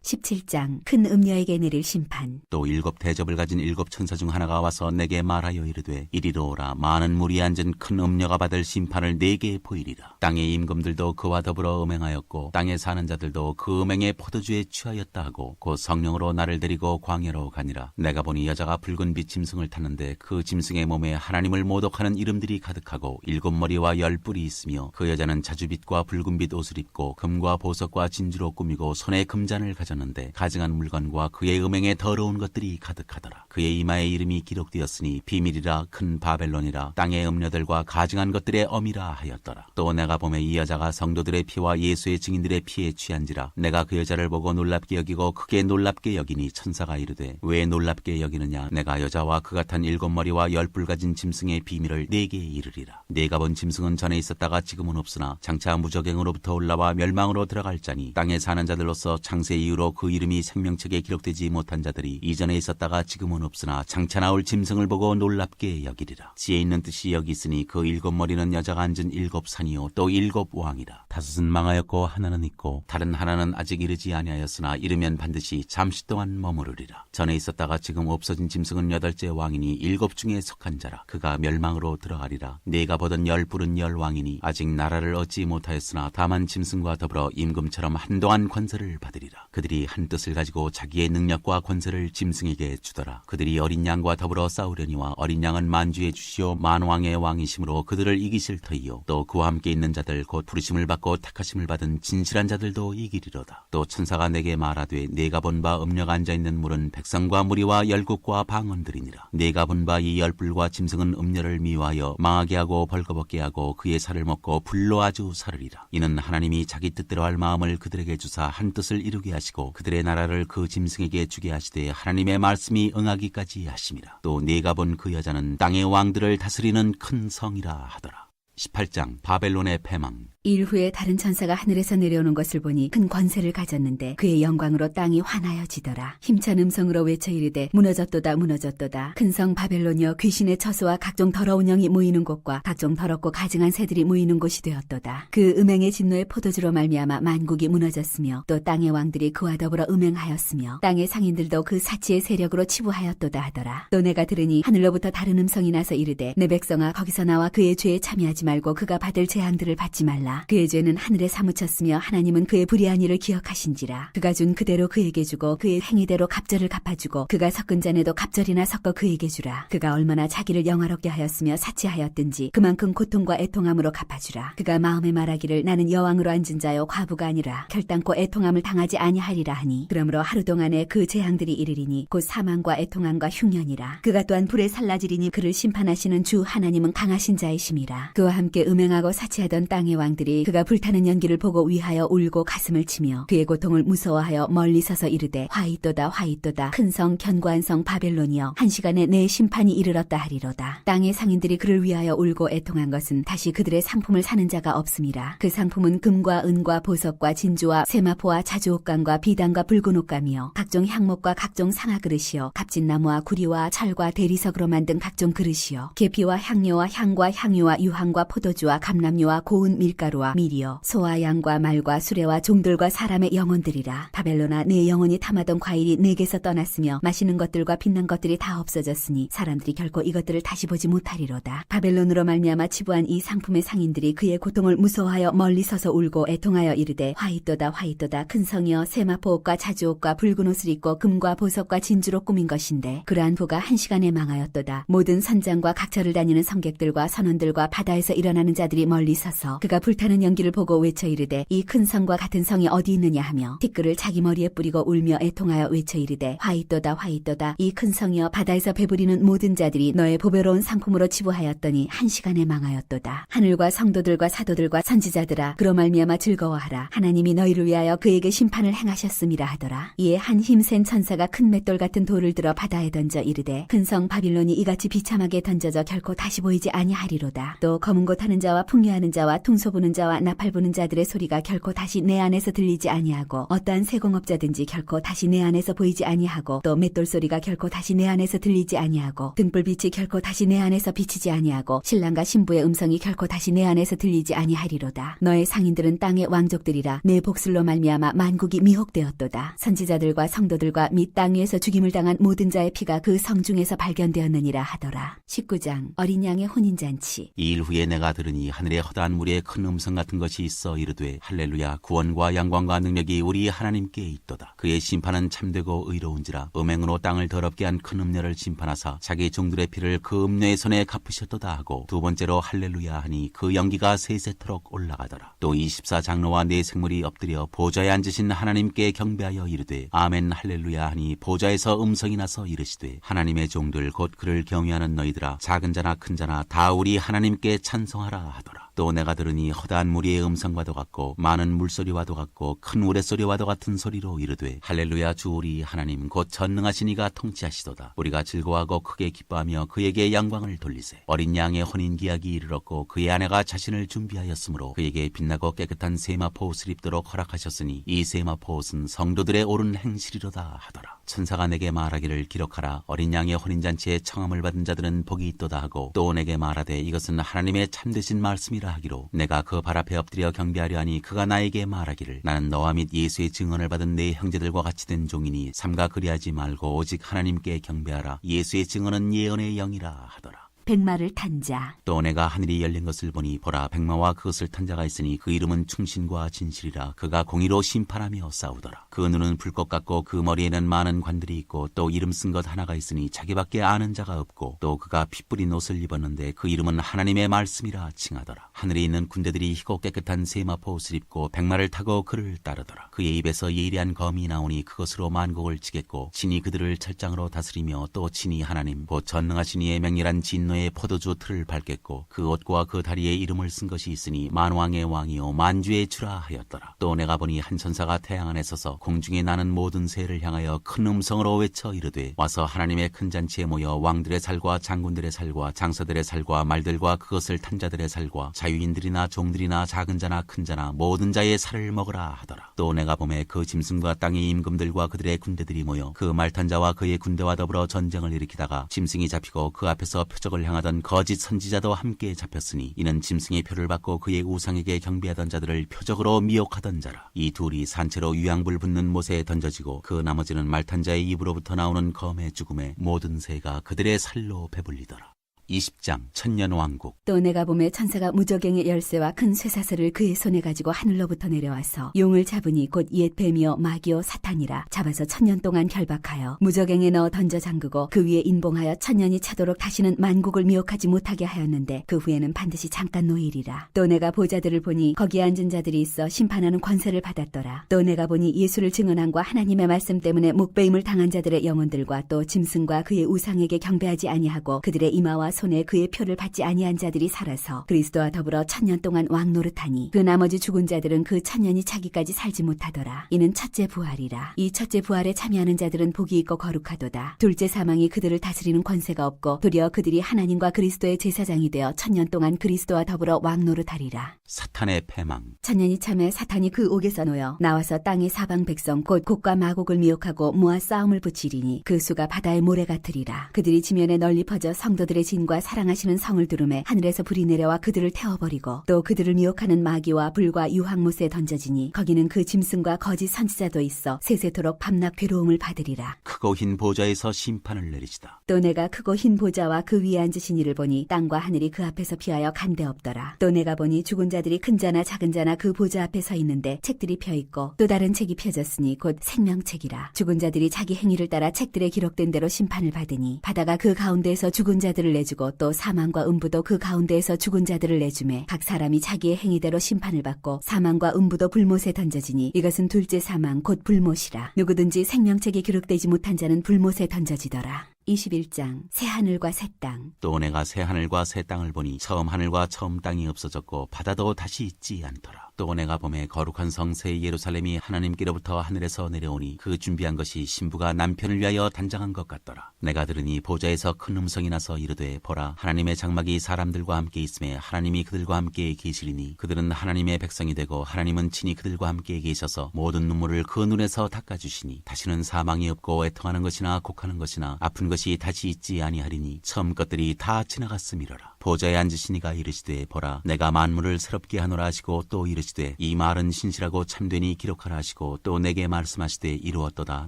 17장 큰 음녀에게 내릴 심판. 또 7 대접을 가진 7 천사 중 하나가 와서 내게 말하여 이르되 이리로 오라. 많은 물이 앉은 큰 음녀가 받을 심판을 내게 보이리라. 땅의 임금들도 그와 더불어 음행하였고 땅에 사는 자들도 그 음행의 포도주에 취하였다 하고 곧 성령으로 나를 데리고 광야로 가니라. 내가 보니 여자가 붉은빛 짐승을 탔는데 그 짐승의 몸에 하나님을 모독하는 이름들이 가득하고 7 머리와 10 뿔이 있으며 그 여자는 자주빛과 붉은빛 옷을 입고 금과 보석과 진주로 꾸미고 손에 금잔을 가졌는데 가증한 물건과 그의 음행에 더러운 것들이 가득하더라. 그의 이마에 이름이 기록되었으니 비밀이라 큰 바벨론이라 땅의 음녀들과 가증한 것들의 어미라 하였더라. 또 내가 보매 이 여자가 성도들의 피와 예수의 증인들의 피에 취한지라. 내가 그 여자를 보고 놀랍게 여기고 크게 놀랍게 여기니 천사가 이르되 왜 놀랍게 여기느냐. 내가 여자와 그 같은 7 머리와 10 뿔 가진 짐승의 비밀을 네게 이르리라. 네가 본 짐승은 전에 있었다가 지금은 없으나 장차 무저갱으로부터 올라와 멸망으로 들어갈 자니 땅에 사는 자들로서 창세 이후로 그 이름이 생명책에 기록되지 못한 자들이 이전에 있었다가 지금은 없으나 장차 나올 짐승을 보고 놀랍게 여기리라. 지혜 있는 뜻이 여기 있으니 그 7 머리는 여자가 앉은 7 산이요 또 7 왕이라. 5은 망하였고 하나는 있고 다른 하나는 아직 이르지 아니하였으나 이르면 반드시 잠시 동안 머무르리라. 전에 있었다가 지금 없어진 짐승은 8째 왕이니 7 중에 속한 자라. 그가 멸망으로 들어가리라. 네가 보던 10 뿔은 10 왕이니 아직 나라를 얻지 못하였으나 다만 짐승과 더불어 임금처럼 한동안 권세를 받으리라. 그들이 한 뜻을 가지고 자기의 능력과 권세를 짐승에게 주더라. 그들이 어린 양과 더불어 싸우려니와 어린 양은 만주의 주시오 만왕의 왕이심으로 그들을 이기실 터이요 또 그와 함께 있는 자들 곧 부르심을 받고 택하심을 받은 진실한 자들도 이기리로다. 또 천사가 내게 말하되 네가 본 바 음녀가 앉아있는 물은 백성과 무리와 열국과 방언들이니라. 네가 본 바 이 10뿔과 짐승은 음녀를 미워하여 망하게 하고 벌거벗게 하고 그의 살을 먹고 불로 아주 사르리라. 이는 하나님이 자기 뜻대로 할 마음을 그들에게 주사 한 뜻을 이루게 하시고 그들의 나라를 그 짐승에게 주게 하시되 하나님의 말씀이 응하기까지 하심이라. 또 네가 본 그 여자는 땅의 왕들을 다스리는 큰 성이라 하더라. 18장 바벨론의 패망. 일 후에 다른 천사가 하늘에서 내려오는 것을 보니 큰 권세를 가졌는데 그의 영광으로 땅이 환하여지더라. 힘찬 음성으로 외쳐 이르되 무너졌도다 무너졌도다. 큰 성 바벨론이여 귀신의 처소와 각종 더러운 영이 모이는 곳과 각종 더럽고 가증한 새들이 모이는 곳이 되었도다. 그 음행의 진노의 포도주로 말미암아 만국이 무너졌으며 또 땅의 왕들이 그와 더불어 음행하였으며 땅의 상인들도 그 사치의 세력으로 치부하였도다 하더라. 또 내가 들으니 하늘로부터 다른 음성이 나서 이르되 내 백성아 거기서 나와 그의 죄에 참여하지 말고 그가 받을 재앙들을 받지 말라. 그의 죄는 하늘에 사무쳤으며 하나님은 그의 불의한 일을 기억하신지라. 그가 준 그대로 그에게 주고 그의 행위대로 갑절을 갚아주고 그가 섞은 잔에도 갑절이나 섞어 그에게 주라. 그가 얼마나 자기를 영화롭게 하였으며 사치하였든지 그만큼 고통과 애통함으로 갚아주라. 그가 마음에 말하기를 나는 여왕으로 앉은 자요 과부가 아니라 결단코 애통함을 당하지 아니하리라 하니 그러므로 하루 동안에 그 재앙들이 이르리니 곧 사망과 애통함과 흉년이라. 그가 또한 불에 살라지리니 그를 심판하시는 주 하나님은 강하신 자이심이라. 그와 함께 음행하고 사치하던 땅의 왕들이 그가 불타는 연기를 보고 위하여 울고 가슴을 치며 그의 고통을 무서워하여 멀리 서서 이르되 화이또다 화이또다. 큰 성 견고한 성 바벨론이여 한 시간에 내 심판이 이르렀다 하리로다. 땅의 상인들이 그를 위하여 울고 애통한 것은 다시 그들의 상품을 사는 자가 없음이라. 그 상품은 금과 은과 보석과 진주와 세마포와 자주옥감과 비단과 붉은 옷감이요 각종 향목과 각종 상아 그릇이요 값진 나무와 구리와 철과 대리석으로 만든 각종 그릇이요 계피와 향료와 향과 향유와 유황과 포도주와 감람유와 고운 밀가루와 밀이요 소와 양과 말과 수레와 종들과 사람의 영혼들이라. 바벨론아 내 영혼이 탐하던 과일이 내게서 떠났으며 마시는 것들과 빛난 것들이 다 없어졌으니 사람들이 결코 이것들을 다시 보지 못하리로다. 바벨론으로 말미암아 치부한 이 상품의 상인들이 그의 고통을 무서워하여 멀리 서서 울고 애통하여 이르되 화이또다 화이또다. 큰 성이여 세마포옷과 자주옷과 붉은 옷을 입고 금과 보석과 진주로 꾸민 것인데 그러한 부가 한 시간에 망하였도다. 모든 선장과 각처를 다니는 성객들과 선원들과 바다에서 일어나는 자들이 멀리 서서 그가 불타는 연기를 보고 외쳐 이르되 이 큰 성과 같은 성이 어디 있느냐 하며 티끌을 자기 머리에 뿌리고 울며 애통하여 외쳐 이르되 화이또다 화이또다. 이 큰 성이여 바다에서 배부리는 모든 자들이 너의 보배로운 상품으로 치부하였더니 한 시간에 망하였도다. 하늘과 성도들과 사도들과 선지자들아 그로 말미암아 즐거워하라. 하나님이 너희를 위하여 그에게 심판을 행하셨음이라 하더라. 이에 한 힘센 천사가 큰 맷돌 같은 돌을 들어 바다에 던져 이르되 큰 성 바빌론이 이같이 비참하게 던져져 결코 다시 보이지 아니하리로다. 또 검은 곳 하는 자와 풍요하는 자와 퉁소부는 부는 자와 나팔 부는 자들의 소리가 결코 다시 내 안에서 들리지 아니하고 어떠한 세공업자든지 결코 다시 내 안에서 보이지 아니하고 또 맷돌 소리가 결코 다시 내 안에서 들리지 아니하고 등불빛이 결코 다시 내 안에서 비치지 아니하고 신랑과 신부의 음성이 결코 다시 내 안에서 들리지 아니하리로다. 너의 상인들은 땅의 왕족들이라. 내 복술로 말미암아 만국이 미혹되었도다. 선지자들과 성도들과 및 땅 위에서 죽임을 당한 모든 자의 피가 그 성 중에서 발견되었느니라 하더라. 19장 어린 양의 혼인잔치. 이 일 후에 내가 들으니 하늘에 허다한 무리의 큰 음성 같은 것이 있어 이르되 할렐루야 구원과 영광과 능력이 우리 하나님께 있도다. 그의 심판은 참되고 의로운지라. 음행으로 땅을 더럽게 한 큰 음녀를 심판하사 자기 종들의 피를 그 음녀의 손에 갚으셨도다 하고 두 번째로 할렐루야 하니 그 연기가 세세토록 올라가더라. 또 24장로와 네 생물이 엎드려 보좌에 앉으신 하나님께 경배하여 이르되 아멘 할렐루야 하니 보좌에서 음성이 나서 이르시되 하나님의 종들 곧 그를 경외하는 너희들아 작은 자나 큰 자나 다 우리 하나님께 찬송하라 하더라. 또 내가 들으니 허다한 무리의 음성과도 같고 많은 물소리와도 같고 큰 우레소리와도 같은 소리로 이르되 할렐루야 주 우리 하나님 곧 전능하신 이가 통치하시도다. 우리가 즐거워하고 크게 기뻐하며 그에게 영광을 돌리세. 어린 양의 혼인 기약이 이르렀고 그의 아내가 자신을 준비하였으므로 그에게 빛나고 깨끗한 세마포 옷을 입도록 허락하셨으니 이 세마포 옷은 성도들의 옳은 행실이로다 하더라. 천사가 내게 말하기를 기록하라. 어린 양의 혼인잔치에 청함을 받은 자들은 복이 있도다 하고 또 내게 말하되 이것은 하나님의 참되신 말씀이라 하기로 내가 그 발 앞에 엎드려 경배하려 하니 그가 나에게 말하기를 나는 너와 및 예수의 증언을 받은 네 형제들과 같이 된 종이니 삼가 그리하지 말고 오직 하나님께 경배하라. 예수의 증언은 예언의 영이라 하더라. 백마를 탄 자. 또 내가 하늘이 열린 것을 보니 보라 백마와 그것을 탄 자가 있으니 그 이름은 충신과 진실이라. 그가 공의로 심판하며 싸우더라. 그 눈은 불꽃 같고 그 머리에는 많은 관들이 있고 또 이름 쓴 것 하나가 있으니 자기밖에 아는 자가 없고 또 그가 피 뿌린 옷을 입었는데 그 이름은 하나님의 말씀이라 칭하더라. 하늘에 있는 군대들이 희고 깨끗한 세마포 옷을 입고 백마를 타고 그를 따르더라. 그의 입에서 예리한 검이 나오니 그것으로 만국을 치겠고 친히 그들을 철장으로 다스리며 또 친히 하나님 곧 전능하신 이의 맹렬한 진노 의 포도주 틀을 밟겠고 그 옷과 그 다리에 이름을 쓴 것이 있으니 만왕의 왕이요 만주의 주라 하였더라. 또 내가 보니 한 천사가 태양 안에 서서 공중에 나는 모든 새를 향하여 큰 음성으로 외쳐 이르되 와서 하나님의 큰 잔치에 모여 왕들의 살과 장군들의 살과 장서들의 살과 말들과 그것을 탄 자들의 살과 자유인들이나 종들이나 작은 자나 큰 자나 모든 자의 살을 먹으라 하더라. 또 내가 보매 그 짐승과 땅의 임금들과 그들의 군대들이 모여 그 말탄 자와 그의 군대와 더불어 전쟁을 일으키다가 짐승이 잡히고 그 앞에서 표적을 향하던 거짓 선지자도 함께 잡혔으니 이는 짐승의 표를 받고 그의 우상에게 경배하던 자들을 표적으로 미혹하던 자라. 이 둘이 산채로 유황불 붙는 못에 던져지고 그 나머지는 말탄 자의 입으로부터 나오는 검의 죽음에 모든 새가 그들의 살로 배불리더라. 20장 천년왕국. 또 내가 보매 천사가 무저갱의 열쇠와 큰 쇠사슬을 그의 손에 가지고 하늘로부터 내려와서 용을 잡으니 곧 옛 뱀이요 마귀요 사탄이라. 잡아서 1000년 동안 결박하여 무저갱에 넣어 던져 잠그고 그 위에 인봉하여 1000년이 차도록 다시는 만국을 미혹하지 못하게 하였는데 그 후에는 반드시 잠깐 노일이라. 또 내가 보좌들을 보니 거기에 앉은 자들이 있어 심판하는 권세를 받았더라. 또 내가 보니 예수를 증언함과 하나님의 말씀 때문에 목배임을 당한 자들의 영혼들과 또 짐승과 그의 우상에게 경배하지 아니하고 그들의 이마와 손에 그의 표를 받지 아니한 자들이 살아서 그리스도와 더불어 1000년 동안 왕노릇하니 그 나머지 죽은 자들은 그 1000년이 차기까지 살지 못하더라. 이는 첫째 부활이라. 이 첫째 부활에 참여하는 자들은 복이 있고 거룩하도다. 둘째 사망이 그들을 다스리는 권세가 없고 도리어 그들이 하나님과 그리스도의 제사장이 되어 1000년 동안 그리스도와 더불어 왕노릇하리라. 사탄의 패망. 1000년이 참에 사탄이 그 옥에서 놓여 나와서 땅의 사방 백성 곧 곡과 마곡을 미혹하고 모아 싸움을 붙이리니 그 수가 바다의 모래 같으리라. 그들이 지면에 널리 퍼져 성도들의 진 과 사랑하시는 성을 두름에 하늘에서 불이 내려와 그들을 태워버리고 또 그들을 미혹하는 마귀와 불과 유황못에 던져지니 거기는 그 짐승과 거짓 선지자도 있어 세세토록 밤낮 괴로움을 받으리라. 크고 흰 보좌에서 심판을 내리시다. 또 내가 크고 흰 보좌와 그 위에 앉으신 이를 보니 땅과 하늘이 그 앞에서 피하여 간데 없더라. 또 내가 보니 죽은 자들이 큰 자나 작은 자나 그 보좌 앞에 서 있는데 책들이 펴있고 또 다른 책이 펴졌으니 곧 생명책이라. 죽은 자들이 자기 행위를 따라 책들에 기록된 대로 심판을 받으니 바다가 그 가운데에서 죽은 자들을 내주고 또 사망과 음부도 그 가운데에서 죽은 자들을 내주매 각 사람이 자기의 행위대로 심판을 받고 사망과 음부도 불못에 던져지니 이것은 둘째 사망 곧 불못이라. 누구든지 생명책에 기록되지 못한 자는 불못에 던져지더라. 21장 새하늘과 새 땅. 또 내가 새 하늘과 새 땅을 보니 처음 하늘과 처음 땅이 없어졌고 바다도 다시 있지 않더라. 또 내가 보매 거룩한 성 새 예루살렘이 하나님께로부터 하늘에서 내려오니 그 준비한 것이 신부가 남편을 위하여 단장한 것 같더라. 내가 들으니 보좌에서 큰 음성이 나서 이르되 보라 하나님의 장막이 사람들과 함께 있음에 하나님이 그들과 함께 계시리니 그들은 하나님의 백성이 되고 하나님은 친히 그들과 함께 계셔서 모든 눈물을 그 눈에서 닦아주시니 다시는 사망이 없고 애통하는 것이나 곡하는 것이나 아픈 것이 다시 있지 아니하리니 처음 것들이 다 지나갔음이로라. 보좌에 앉으시니가 이르시되 보라 내가 만물을 새롭게 하노라 하시고 또 이르시되 이 말은 신실하고 참되니 기록하라 하시고 또 내게 말씀하시되 이루었도다.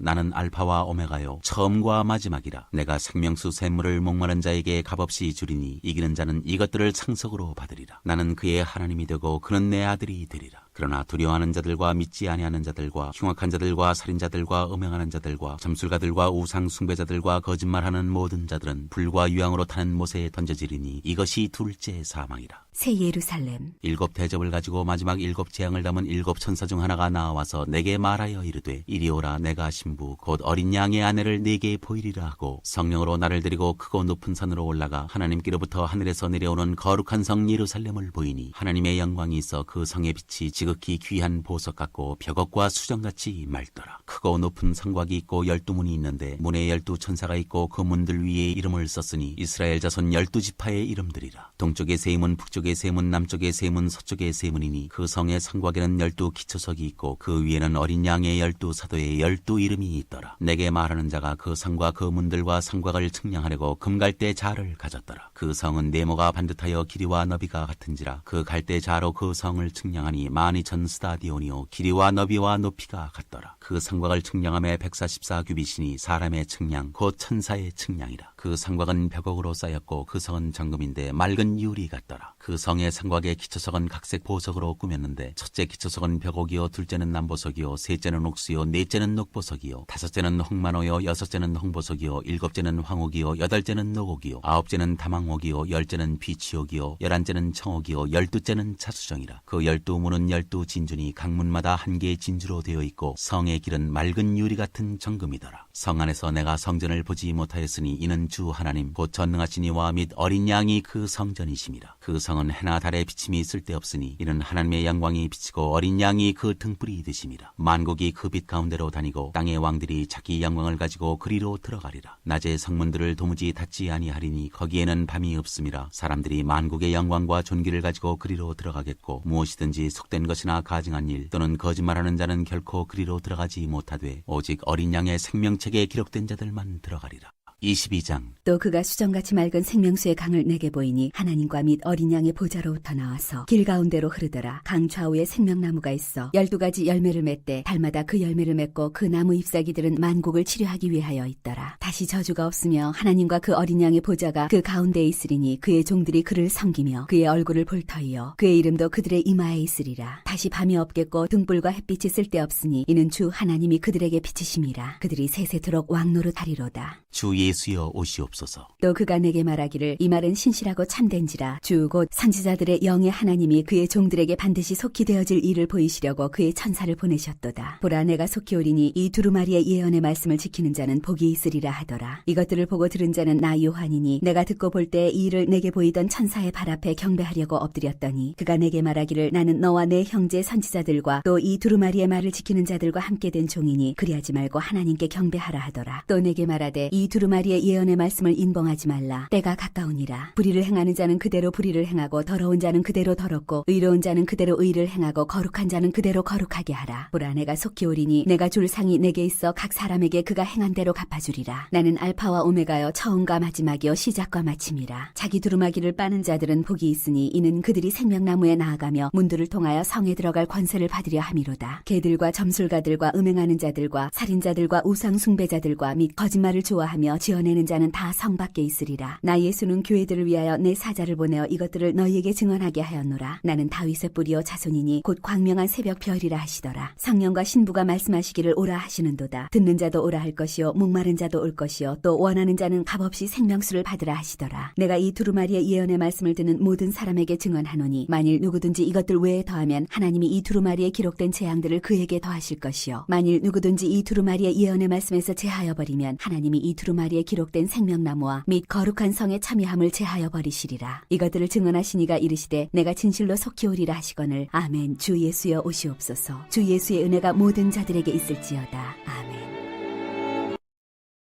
나는 알파와 오메가요 처음과 마지막이라. 내가 생명수 샘물을 목마른 자에게 값없이 주리니 이기는 자는 이것들을 상속으로 받으리라. 나는 그의 하나님이 되고 그는 내 아들이 되리라. 그러나 두려워하는 자들과 믿지 아니하는 자들과 흉악한 자들과 살인자들과 음행하는 자들과 점술가들과 우상 숭배자들과 거짓말하는 모든 자들은 불과 유황으로 타는 못에 던져지리니 이것이 둘째 사망이라. 새 예루살렘. 7 대접을 가지고 마지막 7 재앙을 담은 7 천사 중 하나가 나와서 내게 말하여 이르되 이리 오라. 내가 신부 곧 어린 양의 아내를 네게 보이리라 하고 성령으로 나를 데리고 크고 높은 산으로 올라가 하나님께로부터 하늘에서 내려오는 거룩한 성 예루살렘을 보이니 하나님의 영광이 있어 그 성의 빛이 지극히 귀한 보석 같고 벽옥과 수정같이 맑더라. 크고 높은 성곽이 있고 12문이 있는데 문에 12 천사가 있고 그 문들 위에 이름을 썼으니 이스라엘 자손 12지파의 이름들이라. 동쪽의 세 문, 북쪽의 세 문, 남쪽의 세 문, 서쪽의 세 문이니 그 성의 성곽에는 12 기초석이 있고 그 위에는 어린 양의 12 사도의 12 이름이 있더라. 내게 말하는 자가 그 성과 그 문들과 성곽을 측량하려고 금갈대 자를 가졌더라. 그 성은 네모가 반듯하여 길이와 너비가 같은지라. 그 갈대 자로 그 성을 측량하니 12,000 스타디온이요 길이와 너비와 높이가 같더라. 그 성곽을 측량함에 144 규빗이니 사람의 측량 곧 천사의 측량이라. 그 성곽은 벽옥으로 쌓였고 그 성은 정금인데 맑은 유리 같더라. 그 성의 성곽의 기초석은 각색 보석으로 꾸몄는데 첫째 기초석은 벽옥이요 둘째는 남보석이요 셋째는 옥수요 넷째는 녹보석이요 다섯째는 홍만호요 여섯째는 홍보석이요 일곱째는 황옥이요 여덟째는 녹옥이요 아홉째는 다망옥이요 열째는 비치옥이요 열한째는 청옥이요 열두째는 차수정이라. 그 12문은 12 진주니 각 문마다 한 개의 진주로 되어 있고 성의 길은 맑은 유리 같은 정금이더라. 성 안에서 내가 성전을 보지 못하였으니 이는 주 하나님 곧 전능하신 이와 및 어린 양이 그 성전이심이라. 그 성은 해나 달의 비침이 쓸데없으니 이는 하나님의 영광이 비치고 어린 양이 그 등불이 되심이라. 만국이 그 빛 가운데로 다니고 땅의 왕들이 자기 영광을 가지고 그리로 들어가리라. 낮에 성문들을 도무지 닫지 아니하리니 거기에는 밤이 없음이라. 사람들이 만국의 영광과 존귀를 가지고 그리로 들어가겠고 무엇이든지 속된 것이나 가증한 일 또는 거짓말하는 자는 결코 그리로 들어가지 못하되 오직 어린 양의 생명책에 기록된 자들만 들어가리라. 22장. 또 그가 수정같이 맑은 생명수의 강을 내게 보이니 하나님과 및 어린 양의 보좌로부터 나와서 길 가운데로 흐르더라. 강 좌우에 생명나무가 있어 12가지 열매를 맺되 달마다 그 열매를 맺고 그 나무 잎사귀들은 만국을 치료하기 위하여 있더라. 다시 저주가 없으며 하나님과 그 어린 양의 보좌가 그 가운데에 있으리니 그의 종들이 그를 섬기며 그의 얼굴을 볼 터이요 그의 이름도 그들의 이마에 있으리라. 다시 밤이 없겠고 등불과 햇빛이 쓸데없으니 이는 주 하나님이 그들에게 비치심이라. 그들이 세세토록 왕노릇하리로다. 주 예수여 오시옵소서. 또 그가 내게 말하기를 이 말은 신실하고 참된지라. 주 곧 선지자들의 영의 하나님이 그의 종들에게 반드시 속히 되어질 일을 보이시려고 그의 천사를 보내셨도다. 보라 내가 속히 오리니 이 두루마리의 예언의 말씀을 지키는 자는 복이 있으리라 하더라. 이것들을 보고 들은 자는 나 요한이니 내가 듣고 볼 때 이 일을 내게 보이던 천사의 발 앞에 경배하려고 엎드렸더니 그가 내게 말하기를 나는 너와 내 형제 선지자들과 또 이 두루마리의 말을 지키는 자들과 함께 된 종이니 그리하지 말고 하나님께 경배하라 하더라. 또 내게 말하되 이 두루마리의 예언의 말씀을 인봉하지 말라. 때가 가까우니라. 불의를 행하는 자는 그대로 불의를 행하고 더러운 자는 그대로 더럽고 의로운 자는 그대로 의를 행하고 거룩한 자는 그대로 거룩하게 하라. 보라 내가 속히 오리니 내가 줄 상이 내게 있어 각 사람에게 그가 행한 대로 갚아주리라. 나는 알파와 오메가여 처음과 마지막이요 시작과 마침이라. 자기 두루마기를 빠는 자들은 복이 있으니 이는 그들이 생명나무에 나아가며 문들을 통하여 성에 들어갈 권세를 받으려 함이로다. 개들과 점술가들과 음행하는 자들과 살인자들과 우상 숭배자들과 및 거짓말을 좋아하며 지어내는 자는 다 성 밖에 있으리라. 나 예수는 교회들을 위하여 내 사자를 보내어 이것들을 너희에게 증언하게 하였노라. 나는 다윗의 뿌리요 자손이니 곧 광명한 새벽 별이라 하시더라. 성령과 신부가 말씀하시기를 오라 하시는도다. 듣는 자도 오라 할 것이요 목마른 자도 올 것이요 또 원하는 자는 값없이 생명수를 받으라 하시더라. 내가 이 두루마리의 예언의 말씀을 듣는 모든 사람에게 증언하노니 만일 누구든지 이것들 외에 더하면 하나님이 이 두루마리에 기록된 재앙들을 그에게 더하실 것이요 만일 누구든지 이 두루마리의 예언의 말씀에서 제하여 버리면 하나님이 이 두루마리의 사리에 기록된 생명나무와 및 거룩한 성에 참여함을 제하여 버리시리라. 이것들을 증언하시니가 이르시되 내가 진실로 속히 오리라 하시거늘 아멘. 주 예수여 오시옵소서. 주 예수의 은혜가 모든 자들에게 있을지어다. 아멘.